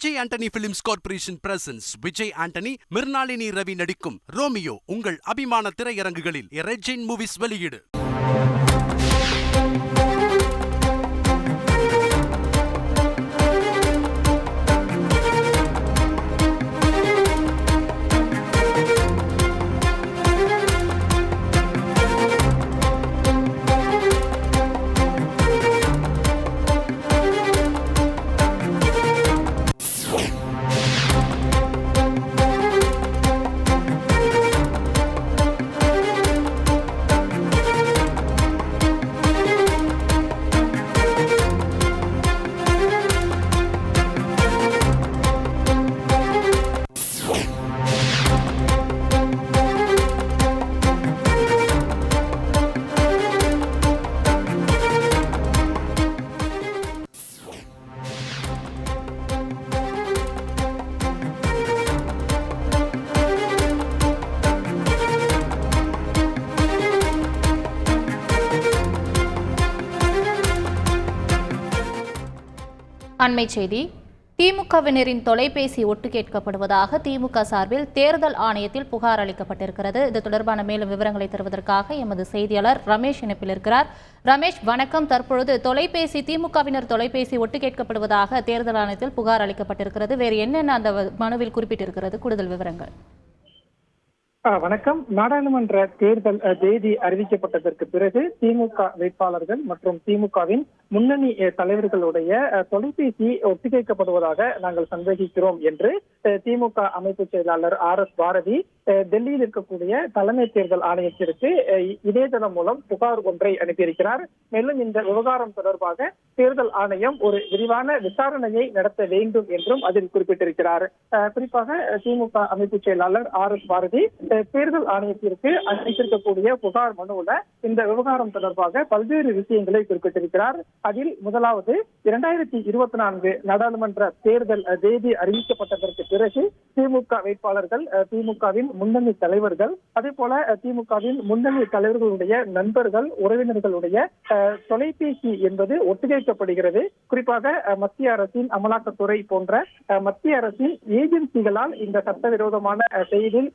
Vijay Antony films corporation presents Vijay Antony, Mrinalini Ravi நடிக்கும் Romeo உங்கள் அபிமான திரையரங்குகளில் ரெட் ஜெயின் மூவிஸ் வெளியீடு. அண்மை செய்தி. திமுகவினரின் தொலைபேசி ஒட்டு கேட்கப்படுவதாக திமுக சார்பில் தேர்தல் ஆணையத்தில் புகார் அளிக்கப்பட்டிருக்கிறது. இது தொடர்பான மேலும் விவரங்களை தருவதற்காக எமது செய்தியாளர் ரமேஷ் இணைப்பில் இருக்கிறார். ரமேஷ், வணக்கம். தற்பொழுது திமுகவினர் தொலைபேசி ஒட்டு கேட்கப்படுவதாக தேர்தல் ஆணையத்தில் புகார் அளிக்கப்பட்டிருக்கிறது. வேறு என்னென்ன அந்த மனுவில் குறிப்பிட்டிருக்கிறது? கூடுதல் விவரங்கள். வணக்கம். நாடாளுமன்ற தேர்தல் தேதி அறிவிக்கப்பட்டதற்கு பிறகு திமுக வேட்பாளர்கள் மற்றும் திமுகவின் முன்னணி தலைவர்களுடைய தொலைபேசி ஒத்திகைக்கப்படுவதாக நாங்கள் சந்தேகிக்கிறோம் என்று திமுக அமைப்பு செயலாளர் RS பாரதி டெல்லியில் இருக்கக்கூடிய தலைமை தேர்தல் ஆணையத்திற்கு இணையதளம் மூலம் புகார் ஒன்றை அனுப்பியிருக்கிறார். மேலும் இந்த விவகாரம் தொடர்பாக தேர்தல் ஆணையம் ஒரு விரிவான விசாரணையை நடத்த வேண்டும் என்றும் அதில் குறிப்பிட்டிருக்கிறார். குறிப்பாக திமுக அமைப்பு செயலாளர் RS பாரதி தேர்தல் ஆணையத்திற்கு அளித்திருக்கக்கூடிய புகார் மனுவுல இந்த விவகாரம் தொடர்பாக பல்வேறு விஷயங்களை குறிப்பிட்டிருக்கிறார். அதில் முதலாவது, 2024 நாடாளுமன்ற தேர்தல் தேதி அறிவிக்கப்பட்டதற்கு பிறகு திமுக வேட்பாளர்கள், திமுகவின் முன்னணி தலைவர்கள், அதே போல திமுகவின் முன்னணி தலைவர்களுடைய நண்பர்கள், உறவினர்களுடைய தொலைபேசி என்பது ஒட்டுகைக்கப்படுகிறது. குறிப்பாக மத்திய அரசின் அமலாக்கத்துறை போன்ற மத்திய அரசின் ஏஜென்சிகளால் இந்த சட்டவிரோதமான செயலில்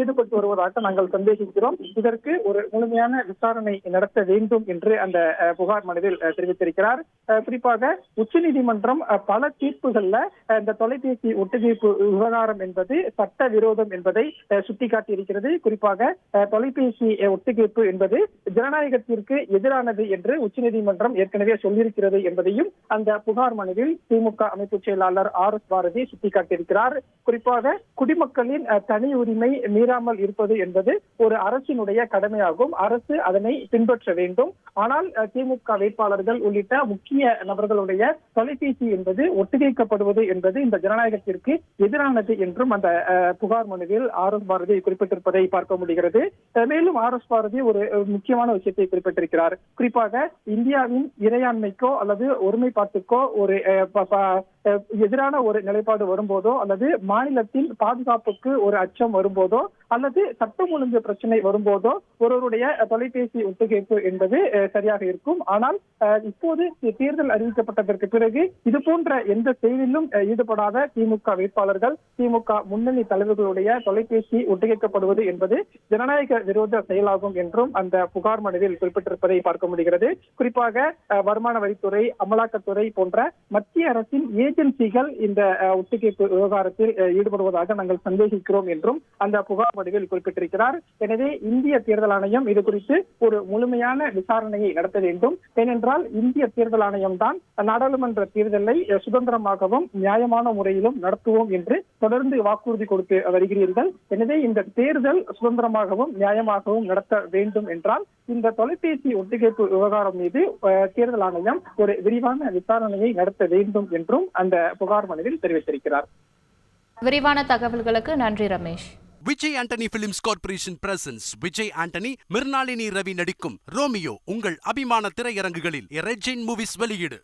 ஈடுபட்டு வருவதாக நாங்கள் சந்தேகிக்கிறோம். இதற்கு ஒரு முழுமையான விசாரணை நடத்த வேண்டும் என்று அந்த புகார் மனுவில் தெரிவித்திருக்கிறார். குறிப்பாக உச்சநீதிமன்றம் பல தீர்ப்புகள்ல இந்த தொலைபேசி ஒட்டுகைப்பு விவகாரம் என்பது சட்டவிரோதம் என்பதை சுட்டிக்காட்டியிருக்கிறது. குறிப்பாக தொலைபேசி ஒட்டுகைப்பு என்பது ஜனநாயகத்திற்கு எதிரானது என்று உச்சநீதிமன்றம் ஏற்கனவே சொல்லியிருக்கிறது என்பதையும் அந்த புகார் மனுவில் திமுக அமைப்பு செயலாளர் RS பாரதி சுட்டிக்காட்டியிருக்கிறார். குறிப்பாக குடிமக்களின் தனி உரிமை மீறாமல் இருப்பது என்பது ஒரு அரசினுடைய கடமையாகும். அரசு அதனை பின்பற்ற வேண்டும். ஆனால் திமுக வேட்பாளர்கள் உள்ளிட்ட முக்கிய நபர்களுடைய தொலைபேசி என்பது ஒட்டுகைக்கப்படுவது என்பது இந்த ஜனநாயகத்திற்கு எதிரானது என்றும் அந்த புகார் மனுவில் RS பாரதி குறிப்பிட்டிருப்பதை பார்க்க முடிகிறது. மேலும் RS பாரதி ஒரு முக்கியமான விஷயத்தை குறிப்பிட்டிருக்கிறார். குறிப்பாக இந்தியாவின் இறையாண்மைக்கோ அல்லது ஒருமைப்பாட்டுக்கோ ஒரு எதிரான ஒரு நிலைப்பாடு வரும்போதோ, அல்லது மாநிலத்தின் பாதுகாப்புக்கு ஒரு அச்சம் வரும்போதோ, அல்லது சட்டம் ஒழுங்கு பிரச்சனை வரும்போதோ ஒருவருடைய தொலைபேசி ஒட்டுகைப்பு என்பது சரியாக இருக்கும். ஆனால் இப்போது தேர்தல் அறிவிக்கப்பட்டதற்கு பிறகு இது போன்ற எந்த செயலிலும் ஈடுபடாத திமுக வேட்பாளர்கள், திமுக முன்னணி தலைவர்களுடைய தொலைபேசி ஒட்டுகைக்கப்படுவது என்பது ஜனநாயக விரோத செயலாகும் என்றும் அந்த புகார் மனுவில் குறிப்பிட்டிருப்பதை பார்க்க முடிகிறது. குறிப்பாக வருமான வரித்துறை, அமலாக்கத்துறை போன்ற மத்திய அரசின் ஏஜென்சிகள் இந்த ஒட்டுகைப்பு விவகாரத்தில் ஈடுபடுவதாக நாங்கள் சந்தேகிக்கிறோம் என்றும் அந்த புகார் மனுவில் குறிப்பிட்டிருக்கிறார். எனவே இந்திய தேர்தல் ஆணையம் இது குறித்து ஒரு முழுமையான விசாரணையை நடத்த வேண்டும். ஏனென்றால் இந்திய தேர்தல் ஆணையம் தான் நாடாளுமன்ற தேர்தலை சுதந்திரமாகவும் நியாயமான முறையிலும் நடத்துவோம் என்று தொடர்ந்து வாக்குறுதி கொடுத்து வருகிறீர்கள். எனவே இந்த தேர்தல் சுதந்திரமாகவும் நியாயமாகவும் நடத்த வேண்டும் என்றால் இந்த தொலைபேசி ஒட்டுகைப்பு விவகாரம் மீது தேர்தல் ஆணையம் ஒரு விரிவான விசாரணையை நடத்த வேண்டும் என்றும் அந்த புகார் மனுவில் தெரிவித்திருக்கிறார். விரிவான தகவல்களுக்கு நன்றி Ramesh. Vijay Antony films corporation presents Vijay Antony, Mrinalini Ravi நடிக்கும் ரோமியோ உங்கள் அபிமான திரையரங்குகளில் ரெட் ஜெயின் மூவிஸ் வெளியீடு.